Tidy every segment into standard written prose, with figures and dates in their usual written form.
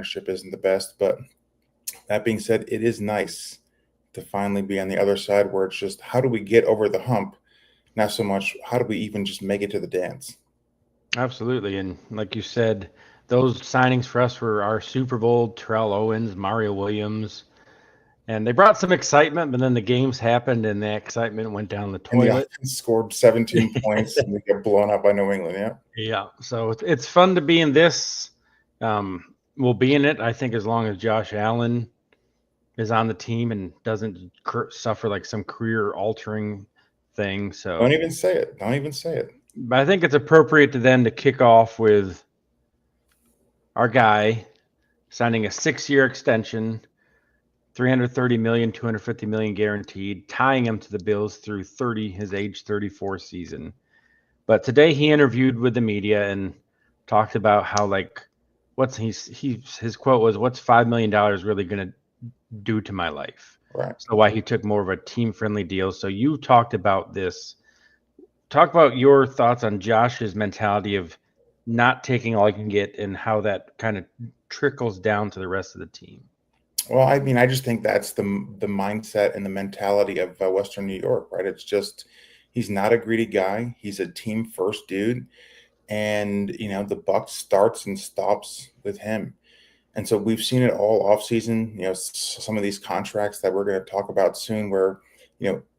isn't the best, but that being said, it is nice to finally be on the other side where it's just how do we get over the hump? Not so much how do we even just make it to the dance. Absolutely. And like you said, those signings for us were our Super Bowl, Terrell Owens, Mario Williams, and they brought some excitement, but then the games happened and the excitement went down the And the toilet. offense scored 17 points and they get blown out by New England. Yeah. Yeah. So it's fun to be in this. We'll be in it, I think, as long as Josh Allen is on the team and doesn't suffer like some career altering thing. Don't So, even say it. Don't even say it. but I think it's appropriate to then to kick off with our guy signing a 6-year extension, 330 million, 250 million guaranteed, tying him to the Bills through his age 34 season. But today he interviewed with the media and talked about how like his quote was, "What's $5 million really going to do to my life?" Right. So why he took more of a team friendly deal. So you talked about this. Talk about your thoughts on Josh's mentality of not taking all you can get and how that kind of trickles down to the rest of the team. Well, I mean, I just think that's the mindset and the mentality of Western New York, right? It's just he's not a greedy guy. He's a team first dude, and the buck starts and stops with him. And so we've seen it all off season. Some of these contracts that we're going to talk about soon, where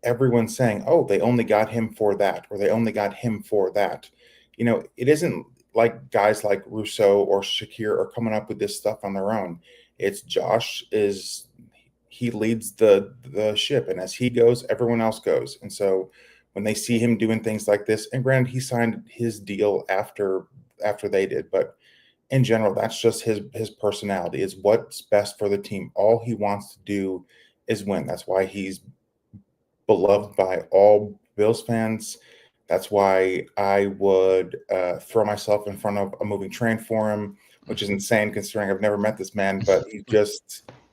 everyone's saying, "Oh, they only got him for that," or "They only got him for that." It isn't like guys like Rousseau or Shakir are coming up with this stuff on their own. It's Josh is he leads the ship, and as he goes, everyone else goes. And so when they see him doing things like this, and granted, he signed his deal after they did, but in general, that's just his personality. It's what's best for the team. All he wants to do is win. That's why he's beloved by all Bills fans. That's why I would throw myself in front of a moving train for him, which is insane considering I've never met this man. But he's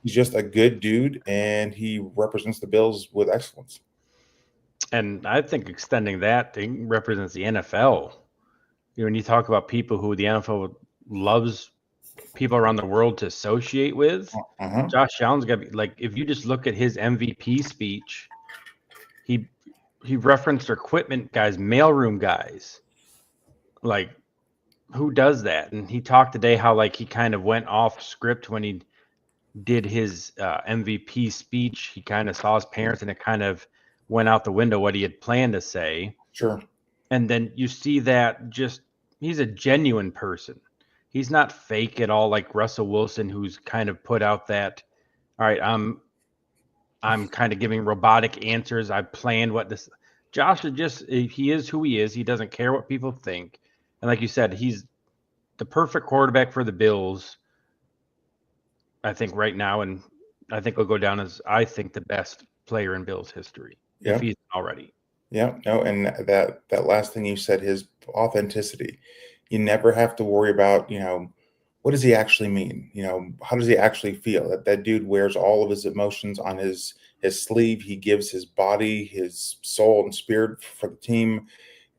just a good dude, and he represents the Bills with excellence. And I think extending that represents the NFL. When you talk about people who the NFL loves people around the world to associate with, Uh-huh. Josh Allen's got to be like, if you just look at his MVP speech, he he referenced equipment guys, mailroom guys. Like, who does that? And he talked today how like he kind of went off script when he did his MVP speech. He kind of saw his parents, and it kind of went out the window what he had planned to say. Sure. And then you see that just he's a genuine person. He's not fake at all like Russell Wilson, who's kind of put out that, all right, I'm kind of giving robotic answers. I planned what this. Josh is just he is who he is. He doesn't care what people think. And like you said, he's the perfect quarterback for the Bills, I think, right now. And I think he'll go down as, I think, the best player in Bills history, if Yeah. he's already. Yeah, no, and that last thing you said, his authenticity. You never have to worry about, what does he actually mean? How does he actually feel? That dude wears all of his emotions on his sleeve. He gives his body, his soul and spirit for the team,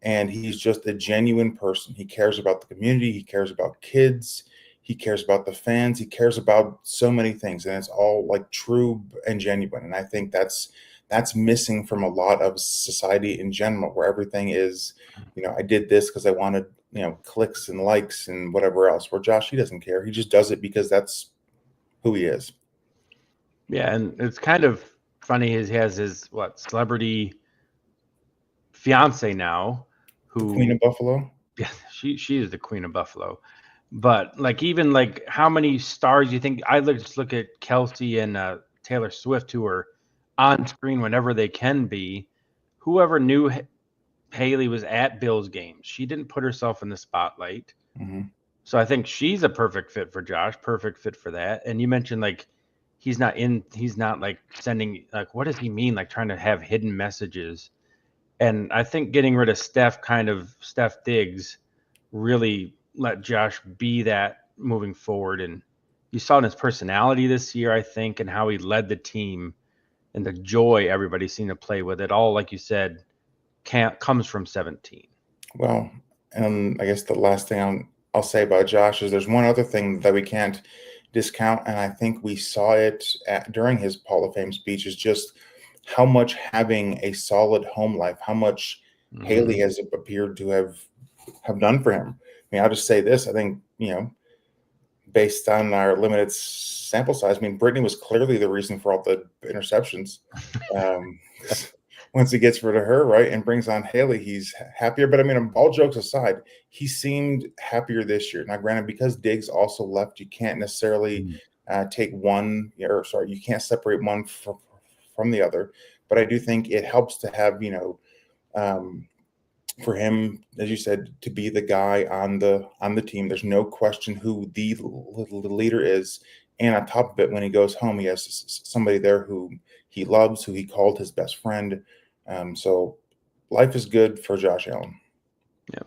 and he's just a genuine person. He cares about the community, he cares about kids, he cares about the fans, he cares about so many things, and it's all like true and genuine. And I think that's missing from a lot of society in general, where everything is, I did this because I wanted, clicks and likes and whatever else. Where Josh, he doesn't care. He just does it because that's who he is. Yeah, and it's kind of funny. He has his what celebrity fiance now, The Queen who of Buffalo. yeah, she is the queen of Buffalo. But like even like how many stars you think? Just look at Kelsey and Taylor Swift, who are on screen whenever they can be. Whoever knew Haley was at Bills games, she didn't put herself in the spotlight. Hmm. So I think she's a perfect fit for Josh, perfect fit for that. And you mentioned like he's not like sending like what does he mean like trying to have hidden messages. And I think getting rid of Steph Diggs really let Josh be that moving forward. And you saw in his personality this year, I think, and how he led the team and the joy everybody seemed to play with it. All, like you said, comes from 17. Well, and I guess the last thing I'll say about Josh is there's one other thing that we can't discount, and I think we saw it during his Hall of Fame speech, is just how much having a solid home life, how much Haley Mhm. has appeared to have done for him. I mean, I'll just say this: I think, based on our limited sample size, I mean, Brittany was clearly the reason for all the interceptions. Um, Once he gets rid of her, right, and brings on Haley, he's happier. But I mean, all jokes aside, he seemed happier this year. Now, granted, because Diggs also left, you can't necessarily Mm. take one, or sorry, you can't separate one from the other. But I do think it helps to have, um, for him, as you said, to be the guy on the team. There's no question who the leader is, and on top of it, when he goes home, he has somebody there who he loves, who he called his best friend. So life is good for Josh Allen. Yeah.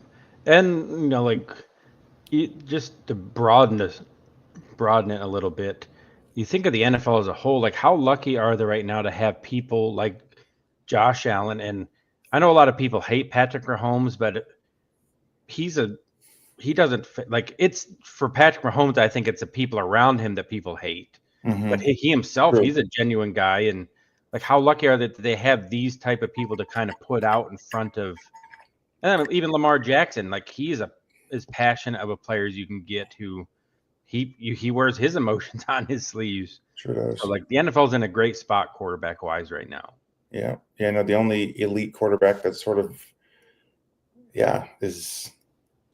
And like just to broaden it a little bit. You think of the NFL as a whole, like how lucky are they right now to have people like Josh Allen? And I know a lot of people hate Patrick Mahomes, but he's a he doesn't like it's for Patrick Mahomes. I think it's the people around him that people hate, but Mm-hmm. he himself, True. he's a genuine guy. And like, how lucky are they that they have these type of people to kind of put out in front of, and then even Lamar Jackson, like he's as passionate of a player as you can get. Who he wears his emotions on his sleeves. Sure So does. like the NFL's in a great spot quarterback wise right now. Yeah. Yeah. No, the only elite quarterback that's sort of, yeah, is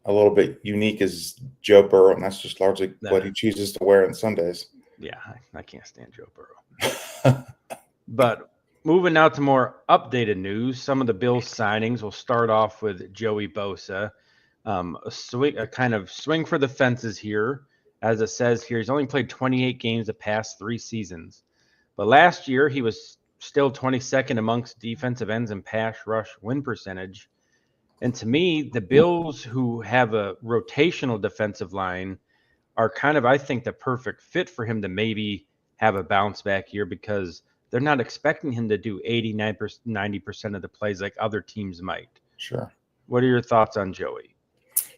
a little bit unique is Joe Burrow, and that's just largely what Nah, he chooses to wear on Sundays. yeah, I can't stand Joe Burrow. But moving now to more updated news, some of the Bills signings. We'll start off with Joey Bosa. A kind of swing for the fences here, as it says here. He's only played 28 games the past 3 seasons, but last year he was still 22nd amongst defensive ends in pass rush win percentage. And to me, the Bills, who have a rotational defensive line, are kind of, I think, the perfect fit for him to maybe have a bounce back year because they're not expecting him to do 89%, 90% of the plays like other teams might. Sure. What are your thoughts on Joey?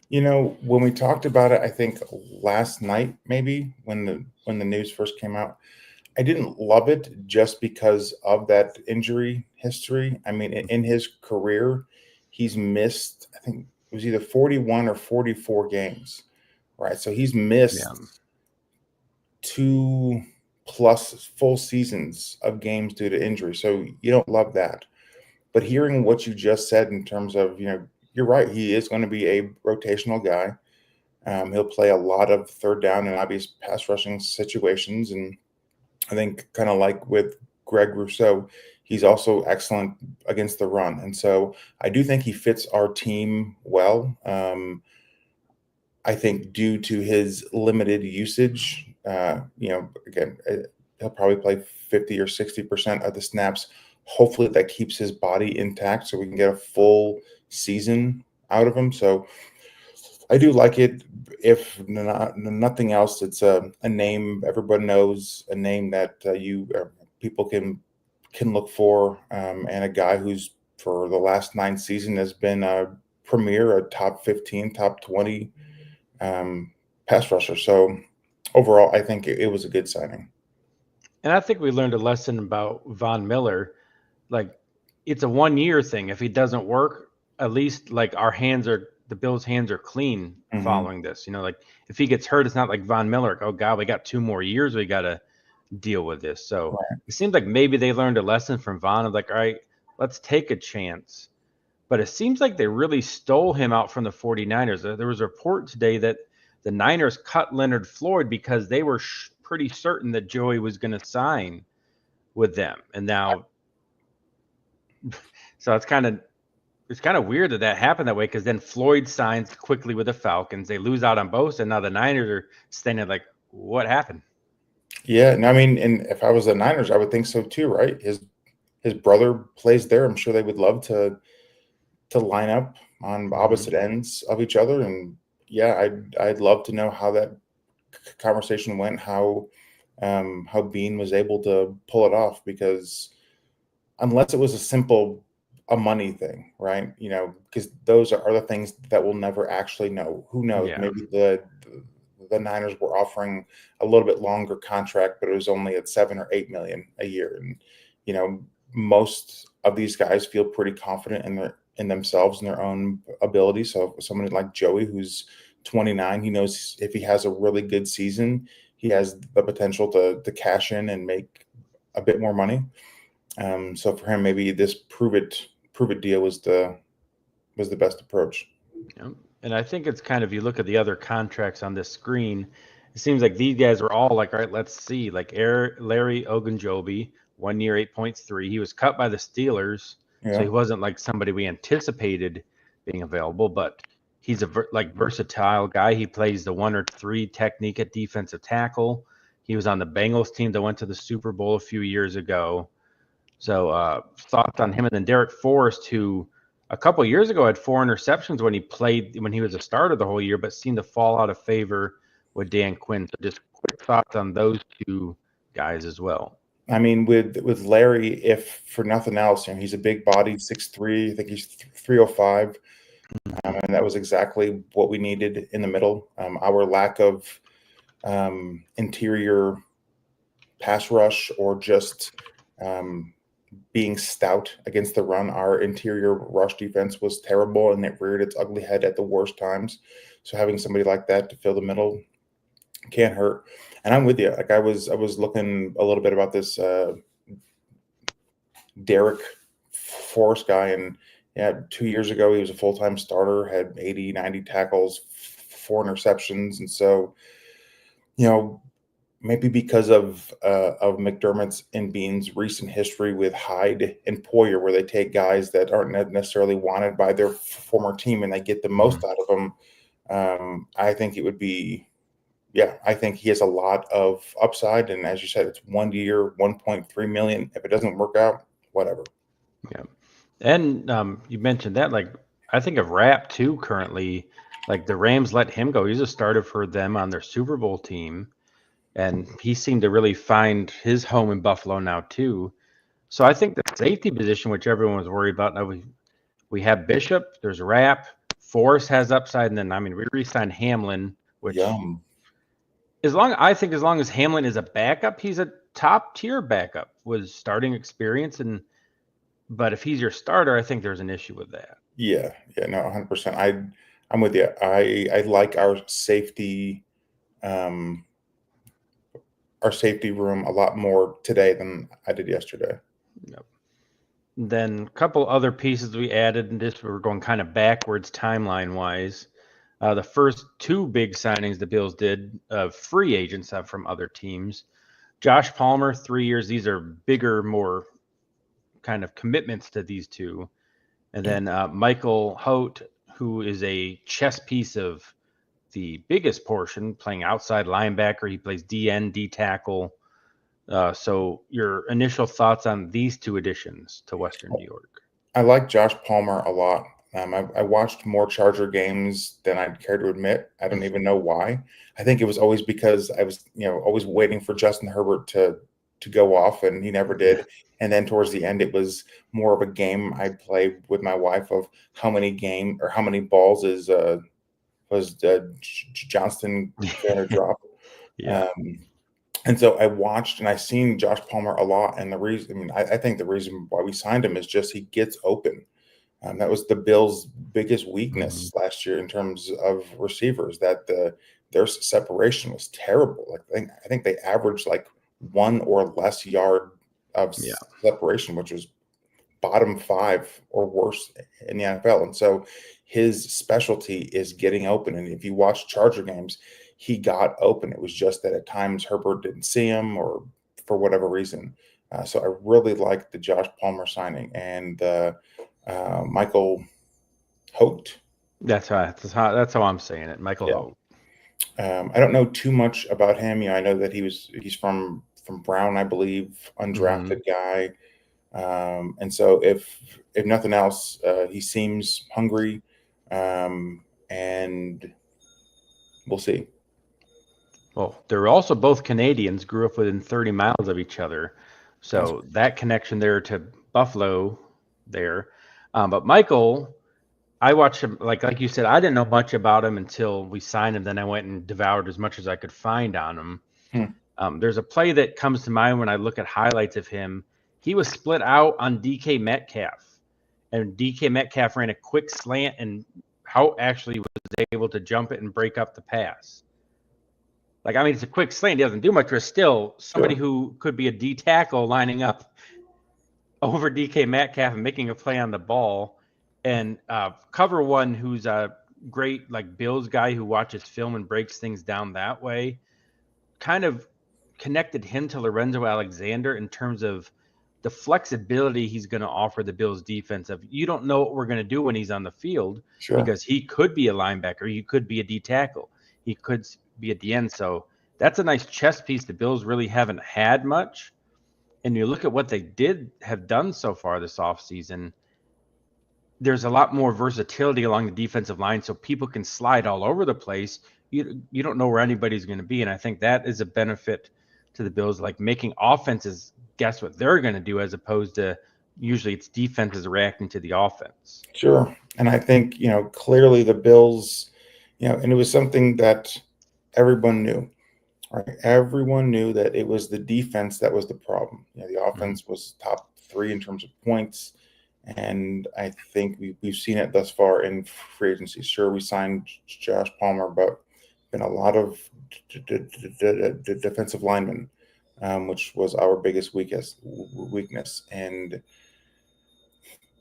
When we talked about it, I think last night, maybe when the news first came out, I didn't love it just because of that injury history. I mean, in his career, he's missed, I think it was either 41 or 44 games, right? So he's Yeah. missed 2+ full seasons of games due to injury. So you don't love that. But hearing what you just said in terms of, you're right, he is going to be a rotational guy. He'll play a lot of third down and obvious pass rushing situations. And I think, kind of like with Greg Rousseau, he's also excellent against the run. And so I do think he fits our team well. I think due to his limited usage, again, he'll probably play 50 or 60% of the snaps. Hopefully that keeps his body intact so we can get a full season out of him. So I do like it. If nothing else, it's a name everyone knows, a name that people can look for, and a guy who's for the last 9 seasons has been a premier, a top 15, top 20 pass rusher. So overall, I think it was a good signing. And I think we learned a lesson about Von Miller. Like, it's a 1 year thing. If he doesn't work, at least like the Bills' hands are clean Hmm. following this. Like if he gets hurt, it's not like Von Miller. Oh God, we got 2 more years. We got to deal with this. So Right. it seems like maybe they learned a lesson from Von of like, all right, let's take a chance. But it seems like they really stole him out from the 49ers. There was a report today that the Niners cut Leonard Floyd because they were pretty certain that Joey was going to sign with them. And now, so it's kind of weird that happened that way because then Floyd signs quickly with the Falcons. They lose out on both, and now the Niners are standing like, what happened? Yeah, and I mean, and if I was the Niners, I would think so too, right? His brother plays there. I'm sure they would love to line up on Hmm. opposite ends of each other. And yeah, I'd love to know how that conversation went, how Bean was able to pull it off, because unless it was a money thing, right? Because those are the things that we'll never actually know. Who knows? Yeah. Maybe the the Niners were offering a little bit longer contract, but it was only at 7 or 8 million a year. And you know, most of these guys feel pretty confident in themselves and their own ability. So somebody like Joey, who's 29, he knows if he has a really good season, he has the potential to cash in and make a bit more money. So for him, maybe this prove it deal was the best approach. Yep. And I think it's kind of, you look at the other contracts on this screen, it seems like these guys were all like, all right, let's see. Like Larry Ogunjobi, 1 year, 8.3. He was cut by the Steelers, so Yeah. he wasn't like somebody we anticipated being available, but he's a versatile guy. He plays the 1 or 3 technique at defensive tackle. He was on the Bengals team that went to the Super Bowl a few years ago. So thoughts on him, and then Derek Forrest, who a couple years ago had 4 interceptions when he was a starter the whole year, but seemed to fall out of favor with Dan Quinn. So just quick thoughts on those two guys as well. I mean, with Larry, if for nothing else, he's a big body, 6'3". I think he's 305, and that was exactly what we needed in the middle. Our lack of interior pass rush, or just being stout against the run. Our interior rush defense was terrible, and it reared its ugly head at the worst times. So having somebody like that to fill the middle can't hurt. And I'm with you. Like I was looking a little bit about this Derek Forrest guy, and yeah, 2 years ago he was a full-time starter, had 80, 90 tackles, 4 interceptions, and so maybe because of McDermott's and Bean's recent history with Hyde and Poyer, where they take guys that aren't necessarily wanted by their former team and they get the most out of them. I think it would be, yeah, I think he has a lot of upside. And as you said, it's 1 year, 1.3 million. If it doesn't work out, whatever. Yeah. And you mentioned that, like, I think of Rapp too currently. Like the Rams let him go. He's a starter for them on their Super Bowl team. And he seemed to really find his home in Buffalo now too. So I think the safety position, which everyone was worried about, now we have Bishop, there's Rapp, Forrest has upside, and then we re-signed Hamlin, which Yum. as long as Hamlin is a backup, he's a top tier backup with starting experience, but if he's your starter, I think there's an issue with that. Yeah, no, 100%. I'm with you. I like our safety room a lot more today than I did yesterday. Yep. Then a couple other pieces we added, and this we're going kind of backwards timeline wise. The first 2 big signings the Bills did of free agents from other teams. Josh Palmer, 3 years. These are bigger, more kind of commitments to these two. And then Michael Hote, who is a chess piece of the biggest portion, playing outside linebacker. He plays DN, D tackle. So your initial thoughts on these 2 additions to Western New York? I like Josh Palmer a lot. I watched more Charger games than I'd care to admit. I don't even know why. I think it was always because I was, always waiting for Justin Herbert to go off, and he never did. And then towards the end, it was more of a game I played with my wife of how many balls was Johnston going to drop. Yeah. And so I watched and I seen Josh Palmer a lot. And the reason, I think the reason why we signed him is just he gets open. That was the Bills' biggest weakness last year in terms of receivers, that their separation was terrible. Like I think they averaged like 1 or less yard of separation, which was bottom 5 or worse in the NFL. And so his specialty is getting open. And if you watch Charger games, he got open. It was just that at times Herbert didn't see him, or for whatever reason. So I really like the Josh Palmer signing, and Michael Hote. That's how I'm saying it, Michael Hote. I don't know too much about him. I know that he's from Brown, I believe, undrafted guy. And so if nothing else, he seems hungry, and we'll see. Well, they're also both Canadians, grew up within 30 miles of each other. So that connection there to Buffalo there. But Michael, I watched him like you said. I didn't know much about him until we signed him. Then I went and devoured as much as I could find on him. Hmm, There's a play that comes to mind when I look at highlights of him. He was split out on DK Metcalf, and DK Metcalf ran a quick slant, and Hout actually was able to jump it and break up the pass. Like, I mean, it's a quick slant. He doesn't do much, but still somebody sure, who could be a D tackle lining up over DK Metcalf and making a play on the ball. And cover one, who's a great like Bills guy who watches film and breaks things down that way, kind of connected him to Lorenzo Alexander in terms of the flexibility he's going to offer the Bills defense. Of you don't know what we're going to do when he's on the field, sure, because he could be a linebacker, he could be a D tackle, he could be at the end. So that's a nice chess piece the Bills really haven't had much. And you look at what they did have done so far this offseason, there's a lot more versatility along the defensive line, so people can slide all over the place. You don't know where anybody's going to be, and I think that is a benefit to the Bills, like making offenses guess what they're going to do, as opposed to usually it's defenses reacting to the offense. sure. And I think, clearly the Bills, and it was something that everyone knew, right? Everyone knew that it was the defense that was the problem. The Mm-hmm. offense was top three in terms of points. And I think we've seen it thus far in free agency. Sure, we signed Josh Palmer, but been a lot of defensive linemen, which was our biggest weakness. And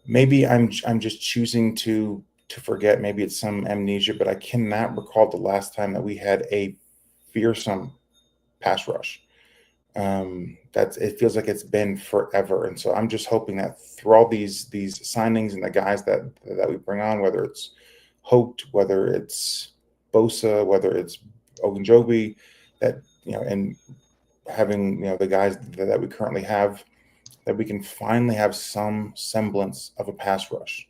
maybe I'm just choosing to forget. Maybe it's some amnesia, but I cannot recall the last time that we had a fearsome pass rush. That's it feels like it's been forever, and so I'm just hoping that through all these signings and the guys that we bring on, whether it's Hope, whether it's Bosa, whether it's Ogunjobi, that and having the guys that we currently have, that we can finally have some semblance of a pass rush.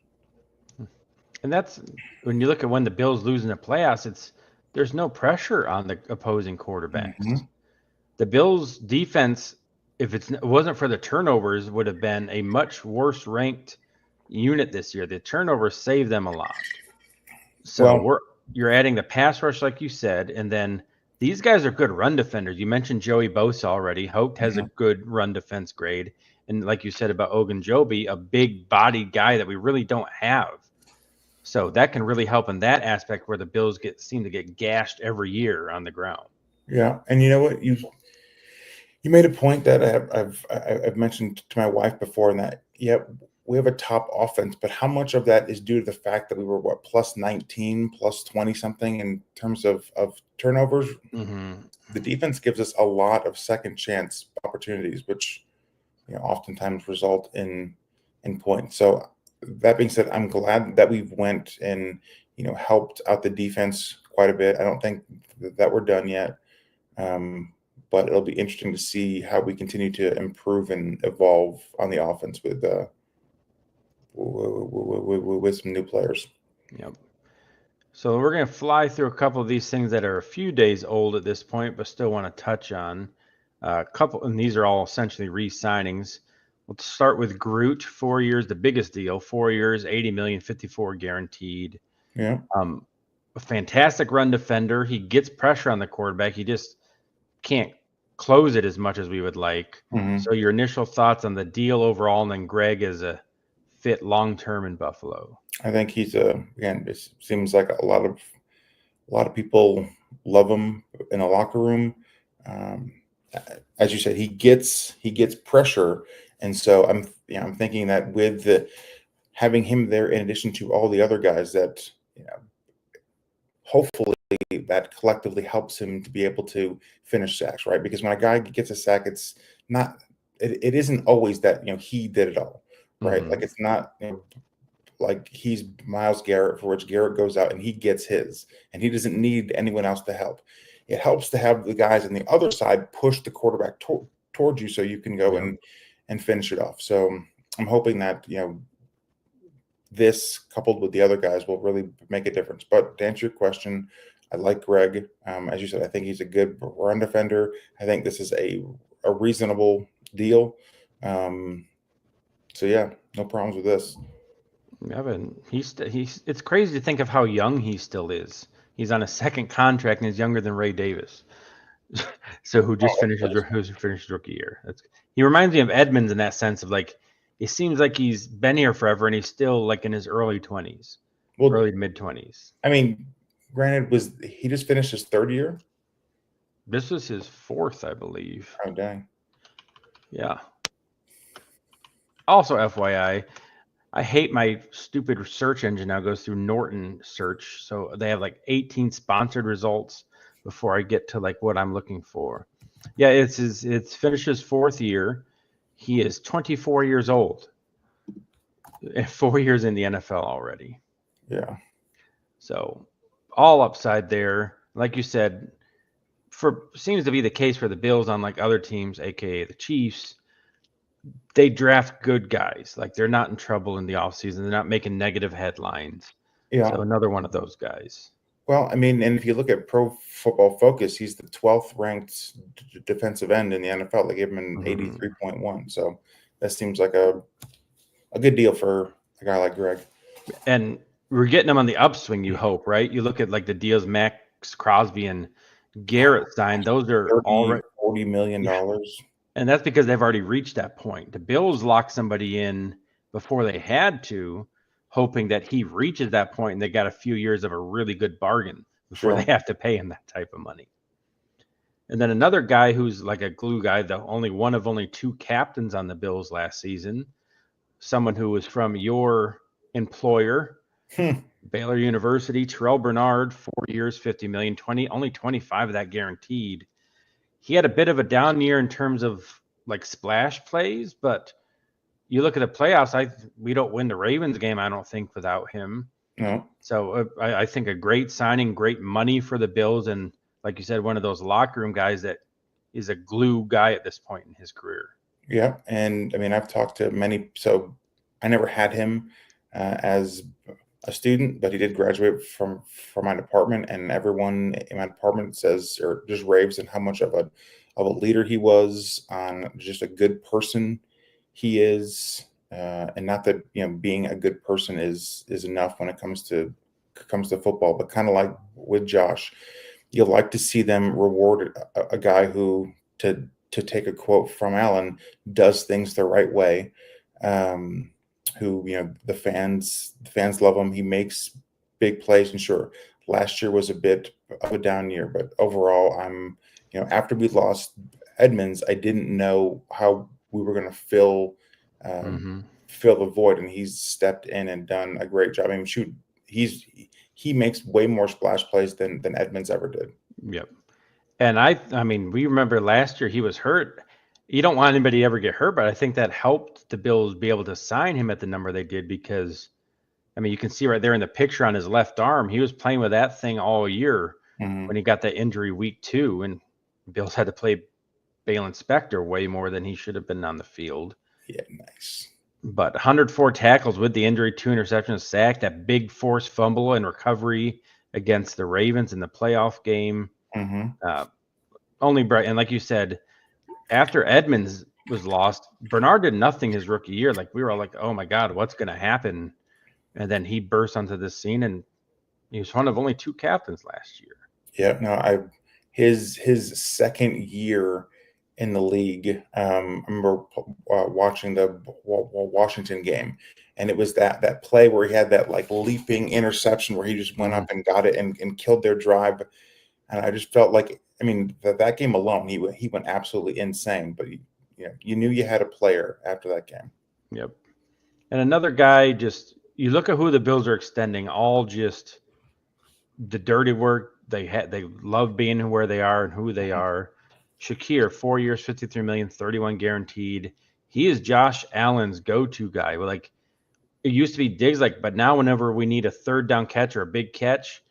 And that's when you look at when the Bills lose in the playoffs, there's no pressure on the opposing quarterbacks. Hmm. The Bills defense, if it wasn't for the turnovers, would have been a much worse ranked unit this year. The turnovers saved them a lot. So Well, you're adding the pass rush, like you said, and then these guys are good run defenders. You mentioned Joey Bosa already. Hope has a mhm, good run defense grade, and like you said about Ogunjobi, a big bodied guy that we really don't have. So that can really help in that aspect where the Bills seem to get gashed every year on the ground. yeah, and you know what you made a point that I've mentioned to my wife before, and that we have a top offense, but how much of that is due to the fact that we were what plus 19, plus 20 something in terms of turnovers? Mm-hmm. The defense gives us a lot of second chance opportunities, which oftentimes result in points. So that being said, I'm glad that we went and helped out the defense quite a bit. I don't think that we're done yet. Um, but it'll be interesting to see how we continue to improve and evolve on the offense with some new players. Yep. So we're going to fly through a couple of these things that are a few days old at this point, but still want to touch on a couple. And these are all essentially re-signings. Let's start with Groot. 4 years, the biggest deal. 4 years, 80 million, 54 guaranteed. Yeah. A fantastic run defender. He gets pressure on the quarterback. He just can't close it as much as we would like. Hmm. So your initial thoughts on the deal overall, and then Greg as a fit long term in Buffalo. I think he's again. It seems like a lot of people love him in a locker room. Um, as you said, he gets pressure, and so I'm thinking that with having him there, in addition to all the other guys, that hopefully that collectively helps him to be able to finish sacks, right? Because when a guy gets a sack, it's not, it isn't always that he did it all, right? Mm-hmm. Like it's not like he's Miles Garrett, for which Garrett goes out and he gets his, and he doesn't need anyone else to help. It helps to have the guys on the other side push the quarterback towards you, so you can go Yep. and finish it off. So I'm hoping that this coupled with the other guys will really make a difference. But to answer your question, I like Greg. As you said, I think he's a good run defender. I think this is a reasonable deal. Um, so yeah, no problems with this. Yeah, but he's it's crazy to think of how young he still is. He's on a second contract and he's younger than Ray Davis. So who Oh, just that's finishes crazy. who's finished his rookie year. He reminds me of Edmonds in that sense of like it seems like he's been here forever and he's still like in his early 20s, Well, early to mid 20s. I mean, granted, was he just finished his third year? This was his fourth, I believe. Oh, dang. Yeah. Also, FYI, I hate my stupid search engine now goes through Norton search. So they have like 18 sponsored results before I get to like what I'm looking for. Yeah, it's finished his fourth year. He is 24 years old. 4 years in the NFL already. Yeah. So all upside there. Like you said, for seems to be the case for the Bills, unlike other teams, aka the Chiefs. They draft good guys. Like they're not in trouble in the offseason. They're not making negative headlines. So Yeah. another one of those guys. Well, I mean, and if you look at Pro Football Focus, he's the 12th ranked defensive end in the NFL. They gave him an Mhm. 83.1. So that seems like a good deal for a guy like Greg. And we're getting them on the upswing, you hope, right? You look at like the deals Max Crosby and Garrett signed, those are 30, already, yeah. $40 million. And that's because they've already reached that point. The Bills locked somebody in before they had to, hoping that he reaches that point and they got a few years of a really good bargain before they Sure. have to pay him that type of money. And then another guy who's like a glue guy, the only one of only two captains on the Bills last season, someone who was from your employer, Hmm. Baylor University, Terrell Bernard, 4 years, 50 million, 20, only 25 of that guaranteed. He had a bit of a down year in terms of like splash plays, but you look at the playoffs, we don't win the Ravens game, I don't think, without him. No. So I think a great signing, great money for the Bills, and like you said, one of those locker room guys that is a glue guy at this point in his career. Yeah. And I mean, I've talked to many. So I never had him as a student, but he did graduate from my department, and everyone in my department says or just raves and how much of a leader he was, on just a good person he is, and not that being a good person is enough when it comes to football, but kind of like with Josh, you like to see them reward a guy who, to take a quote from Allen, does things the right way. Um, who the fans love him. He makes big plays, and sure, last year was a bit of a down year, but overall, after we lost Edmonds, I didn't know how we were going to um, Mm-hmm. fill the void, and he's stepped in and done a great job. I mean, shoot, he's he makes way more splash plays than Edmonds ever did. Yep. And I mean, we remember last year he was hurt. You don't want anybody to ever get hurt, but I think that helped the Bills be able to sign him at the number they did because, I mean, you can see right there in the picture on his left arm, he was playing with that thing all year when Hmm. he got that injury week 2, and Bills had to play Balin Spector way more than he should have been on the field. Yeah, nice. But 104 tackles with the injury, 2 interceptions, sack, that big forced fumble and recovery against the Ravens in the playoff game. Hmm. Uh, only bright, and like you said, after Edmonds was lost, Bernard did nothing his rookie year. Like we were all like, "Oh my God, what's going to happen?" And then he burst onto the scene, and he was one of only two captains last year. Yeah, no, his second year in the league. I remember watching the Washington game, and it was that play where he had that like leaping interception where he just went Mm, up and got it and killed their drive. And I just felt like, I mean, that game alone, he went absolutely insane. But you knew you had a player after that game. yep. And another guy, just you look at who the Bills are extending, all just the dirty work they had. They love being where they are and who they Mhm. are. Shakir, 4 years, 53 million, 31 guaranteed. He is Josh Allen's go-to guy. Like it used to be Diggs, like, but now whenever we need a third down catch or a big catch,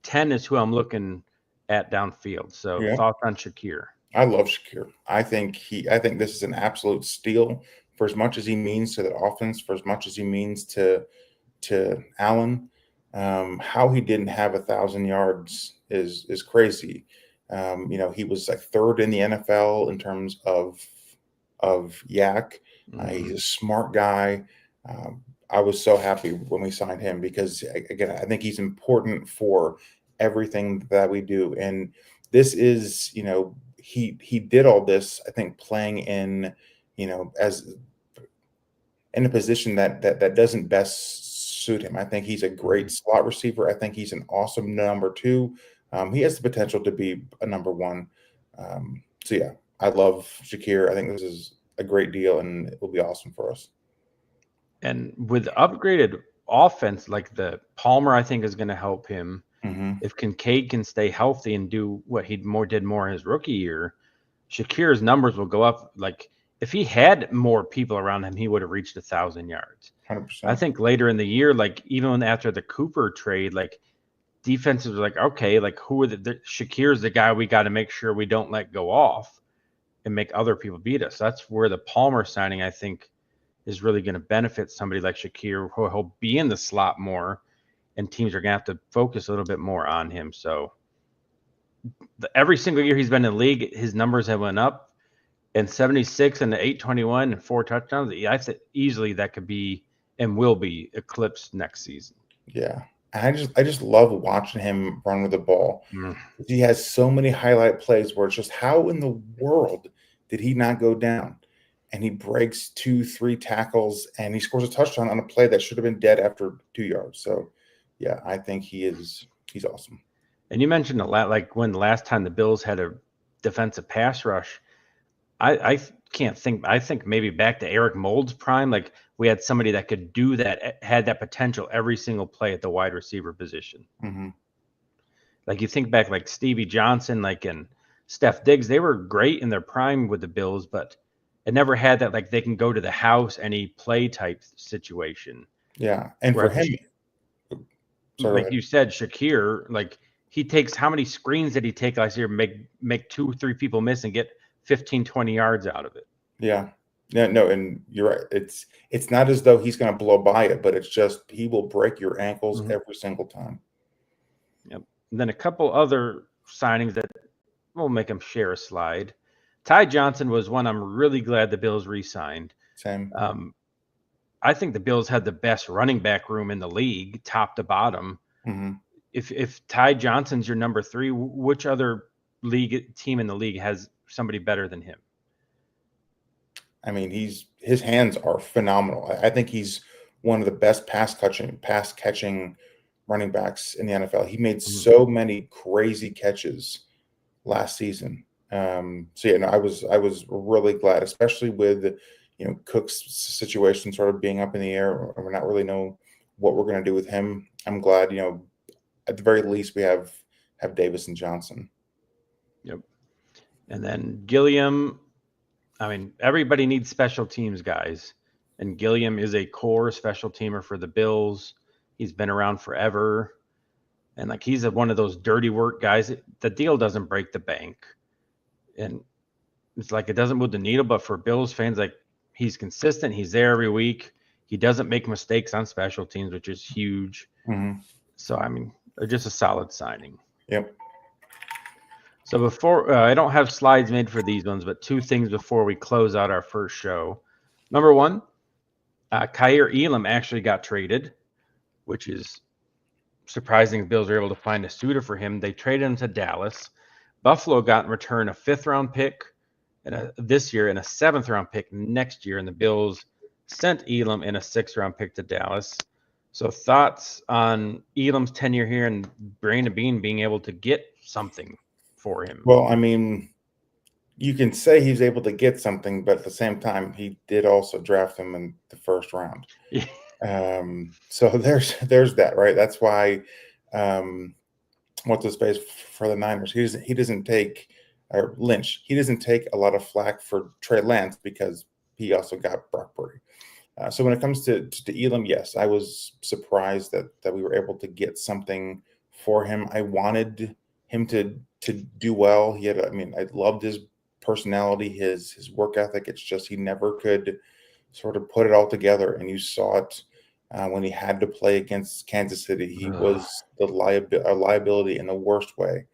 10 is who I'm looking at downfield. So Yeah. thoughts on Shakir? I love Shakir. I think this is an absolute steal for as much as he means to the offense, for as much as he means to Allen. How he didn't have 1,000 yards is crazy. He was like third in the NFL in terms of yak. He's Mm-hmm. a smart guy. I was so happy when we signed him because again, I think he's important for everything that we do. And this is, he did all this, I think, playing in, as in a position that doesn't best suit him. I think he's a great Mhm. slot receiver. I think he's an awesome number two. He has the potential to be a number one. So yeah, I love Shakir. I think this is a great deal, and it will be awesome for us. And with upgraded offense, like the Palmer, I think is going to help him. Hmm. If Kincaid can stay healthy and do what he did more in his rookie year, Shakir's numbers will go up. Like if he had more people around him, he would have reached 1,000 yards. I 100%. think later in the year, like even after the Cooper trade, like defenses are like, okay, like who are Shakir's the guy we got to make sure we don't let go off and make other people beat us. That's where the Palmer signing, I think, is really going to benefit somebody like Shakir, who he'll be in the slot more, and teams are going to have to focus a little bit more on him. So every single year he's been in the league, his numbers have went up. And 76 and the 821 and 4 touchdowns. I think easily that could be and will be eclipsed next season. Yeah. I just love watching him run with the ball. Mm. He has so many highlight plays where it's just how in the world did he not go down? And he breaks 2, 3 tackles and he scores a touchdown on a play that should have been dead after 2 yards. So yeah, I think he's awesome. And you mentioned a lot, like when the last time the Bills had a defensive pass rush. I can't think. I think maybe back to Eric Mold's prime. Like we had somebody that could do that, had that potential every single play at the wide receiver position. Hmm. Like you think back, like Stevie Johnson, like and Steph Diggs, they were great in their prime with the Bills, but it never had that like they can go to the house any play type situation. Yeah. And for Where him, sorry, go like ahead. you said, Shakir, like he takes how many screens did he take last year? Make 2 3 people miss and get 15 20 yards out of it. Yeah. No, no, and you're right. It's not as though he's going to blow by it, but it's just he will break your ankles Mhm. every single time. Yep. And then a couple other signings that will make him share a slide. Ty Johnson was one I'm really glad the Bills re-signed. Same. Um, I think the Bills had the best running back room in the league, top to bottom. Hmm. If Ty Johnson's your number three, which other league team in the league has somebody better than him? I mean, his hands are phenomenal. I think he's one of the best pass catching running backs in the NFL. He made Mhm. so many crazy catches last season. So yeah, no, I was really glad, especially with Cook's situation sort of being up in the air. We're not really know what we're going to do with him. I'm glad, at the very least we have Davis and Johnson. Yep. And then Gilliam, I mean, everybody needs special teams guys, and Gilliam is a core special teamer for the Bills. He's been around forever, and like he's one of those dirty work guys. The deal doesn't break the bank, and it's like it doesn't move the needle. But for Bills fans, like he's consistent. He's there every week. He doesn't make mistakes on special teams, which is huge. Hmm. So I mean, just a solid signing. Yep. So before I don't have slides made for these ones, but two things before we close out our first show. Number one, Kyer Elam actually got traded, which is surprising. The Bills were able to find a suitor for him. They traded him to Dallas. Buffalo got in return a fifth-round pick this year and a seventh-round pick next year, and the Bills sent Elam in a sixth-round pick to Dallas. So thoughts on Elam's tenure here and Brandon Beane being able to get something for him? Well, I mean, you can say he's able to get something, but at the same time, he did also draft him in the first round. Yeah. So there's that, right? That's why what's his face for the Niners. He doesn't take or Lynch. He doesn't take a lot of flack for Trey Lance because he also got Brock Purdy. So when it comes to Elam, yes, I was surprised that we were able to get something for him. I wanted him to do well. I mean, I loved his personality, his work ethic. It's just he never could sort of put it all together, and you saw it when he had to play against Kansas City. He Ugh. was a liability in the worst way.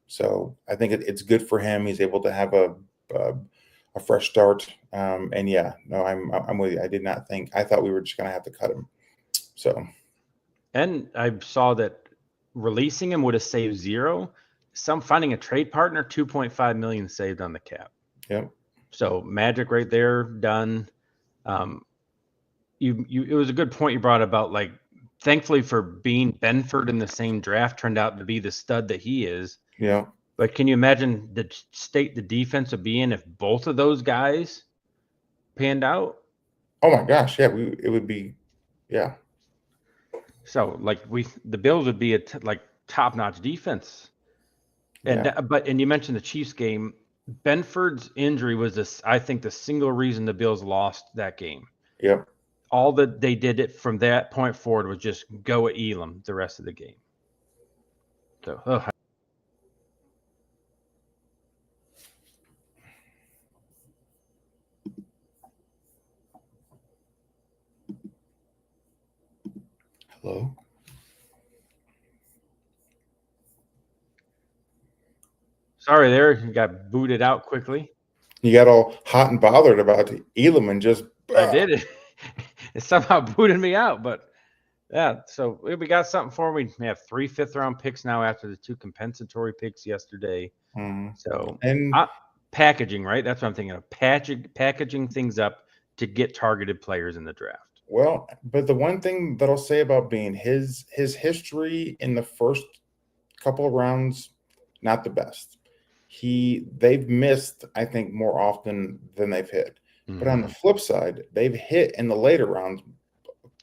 So I think it's good for him. He's able to have a, a fresh start. And yeah, no, I'm with you. I thought we were just going to have to cut him. So, And I saw that releasing him would have saved zero. Some finding a trade partner, 2.5 million saved on the cap. yep, So magic right there, done. Um, it was a good point you brought about, like, thankfully for being Benford in the same draft turned out to be the stud that he is. yeah. But can you imagine the state the defense would be in if both of those guys panned out? Oh my gosh, yeah, it would be, yeah, So like the Bills would be like top notch defense. And yeah, you mentioned the Chiefs game. Benford's injury was this, I think, the single reason the Bills lost that game. yep. All that they did it from that point forward was just go at Elam the rest of the game. So Hello. sorry there, you got booted out quickly. You got all hot and bothered about Elam and just I did it. It somehow booted me out, but yeah. So we got something for me. We have 3 5th-round picks now after the 2 compensatory picks yesterday. mhm. So And packaging, right? That's what I'm thinking of. Packaging things up to get targeted players in the draft. well, but the one thing that I'll say about Bean, his history in the first couple of rounds, not the best. They've missed, I think, more often than they've hit. But on the Mm-hmm. flip side, they've hit in the later rounds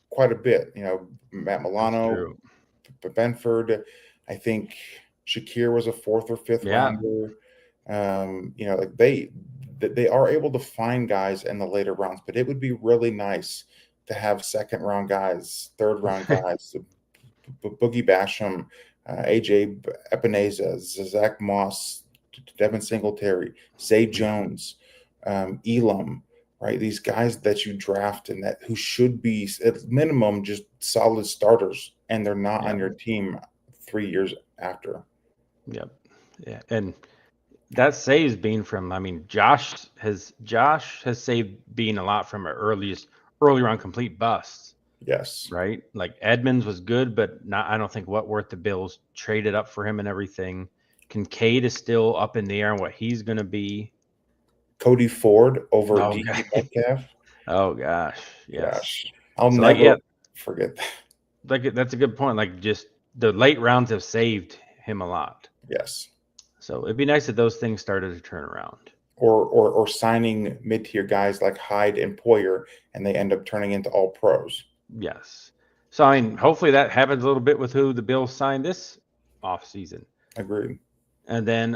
quite a bit. Matt That's Milano, true. Benford. I think Shakir was a fourth or fifth Yeah. rounder. Like they are able to find guys in the later rounds, but it would be really nice to have second round guys, third round guys, Boogie Basham, AJ Epineza, Zach Moss, Devin Singletary, Zay Yeah. Jones, Elam, right? These guys that you draft and that who should be at minimum just solid starters, and they're not Yeah. on your team 3 years after. Yep. Yeah. And that saves Bean from, I mean, Josh has saved Bean a lot from early round complete busts, Yes. right? Like Edmonds was good, but not, I don't think Wentworth, the Bills traded up for him and everything. Kincaid is still up in the air on what he's going to be. Cody Ford over Oh, DK Metcalf. oh gosh, yes. Gosh, I'll So like, never yeah, forget that. like that's a good point. Like, just the late rounds have saved him a lot. Yes. So it'd be nice if those things started to turn around. Or signing mid tier guys like Hyde and Poyer, and they end up turning into all pros. Yes. So I mean, hopefully that happens a little bit with who the Bills signed this off season. Agreed. And then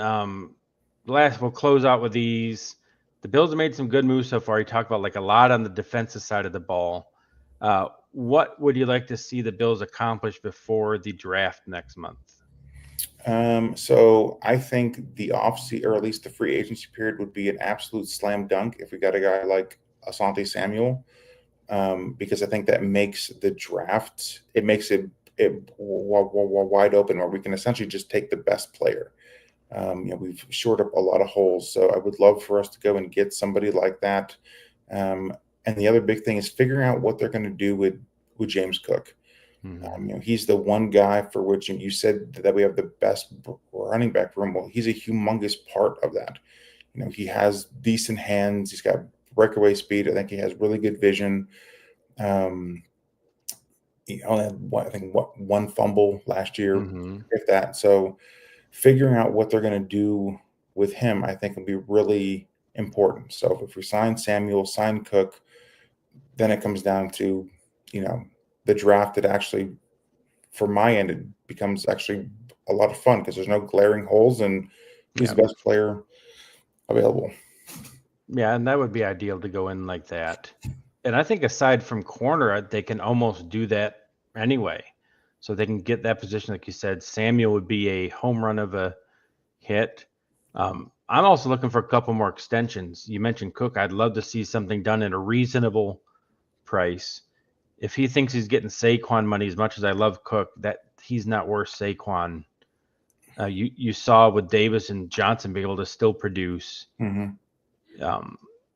we'll close out with these. The Bills have made some good moves so far. You talk about like a lot on the defensive side of the ball. What would you like to see the Bills accomplish before the draft next month? So I think the offseason, or at least the free agency period, would be an absolute slam dunk if we got a guy like Asante Samuel, because I think that makes the draft, it makes it wide open where we can essentially just take the best player. We've shored up a lot of holes, so I would love for us to go and get somebody like that. And the other big thing is figuring out what they're going to do with James Cook. Mm-hmm. He's the one guy for which you said that we have the best running back room. Well, he's a humongous part of that. He has decent hands. He's got breakaway speed. I think he has really good vision. He only had one fumble last year, Mm-hmm. if that. So figuring out what they're going to do with him, I think, will be really important. So if we sign Samuel, sign Cook, then it comes down to, the draft that actually, for my end, it becomes actually a lot of fun because there's no glaring holes and who's Yeah. the best player available. Yeah, and that would be ideal to go in like that. And I think aside from corner, they can almost do that anyway. So they can get that position, like you said. Samuel would be a home run of a hit. I'm also looking for a couple more extensions. You mentioned Cook. I'd love to see something done at a reasonable price. If he thinks he's getting Saquon money, as much as I love Cook, that he's not worth Saquon. You saw with Davis and Johnson be able to still produce. Mm-hmm.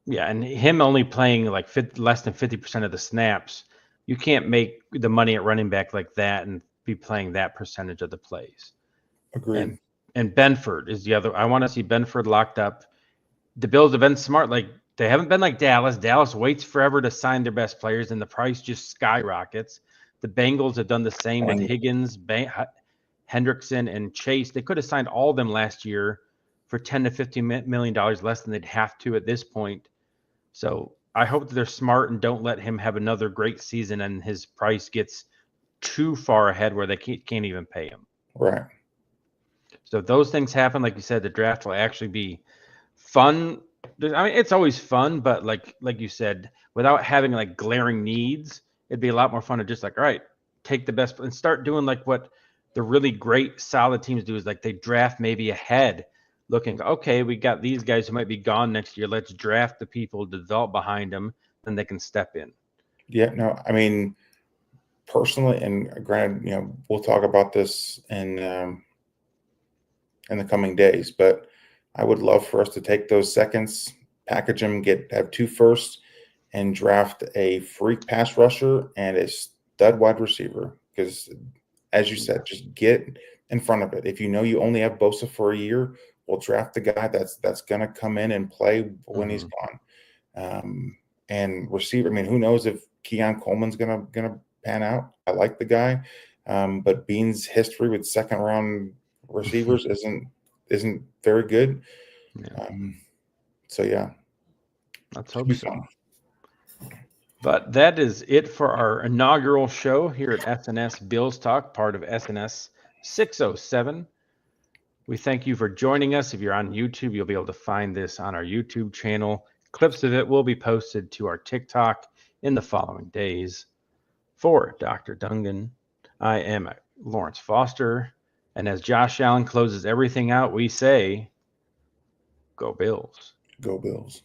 Yeah, and him only playing like less than 50% of the snaps You can't make the money at running back like that and be playing that percentage of the plays. And Agreed. Benford is the other. I want to see Benford locked up. The Bills have been smart. Like they haven't been like Dallas. Dallas waits forever to sign their best players, and the price just skyrockets. The Bengals have done the same with And Higgins, Hendrickson, and Chase. They could have signed all of them last year for $10 to $15 million less than they'd have to at this point. So I hope that they're smart and don't let him have another great season and his price gets too far ahead where they can't even pay him. right. So if those things happen, like you said, the draft will actually be fun. I mean, it's always fun, but like you said, without having like glaring needs, it'd be a lot more fun to just like, all right, take the best and start doing like what the really great solid teams do is like they draft maybe ahead, looking, okay, we got these guys who might be gone next year. Let's draft the people to develop behind them, then they can step in. Yeah, no, I mean, personally, and granted, we'll talk about this in the coming days, but I would love for us to take those seconds, package them, have two firsts, and draft a freak pass rusher and a stud wide receiver. Because, as you said, just get in front of it. If you know you only have Bosa for a year, we'll draft the guy that's going to come in and play when he's Mm-hmm. gone. And receiver, I mean, who knows if Keon Coleman's gonna pan out? I like the guy, but Bean's history with second round receivers isn't very good. Yeah, So yeah, let's should hope be so. fun. But that is it for our inaugural show here at S&S Bills Talk, part of S&S 607. We thank you for joining us. If you're on YouTube, you'll be able to find this on our YouTube channel. Clips of it will be posted to our TikTok in the following days. For Dr. Dungan, I am Lawrence Foster. And as Josh Allen closes everything out, we say, Go Bills. Go Bills.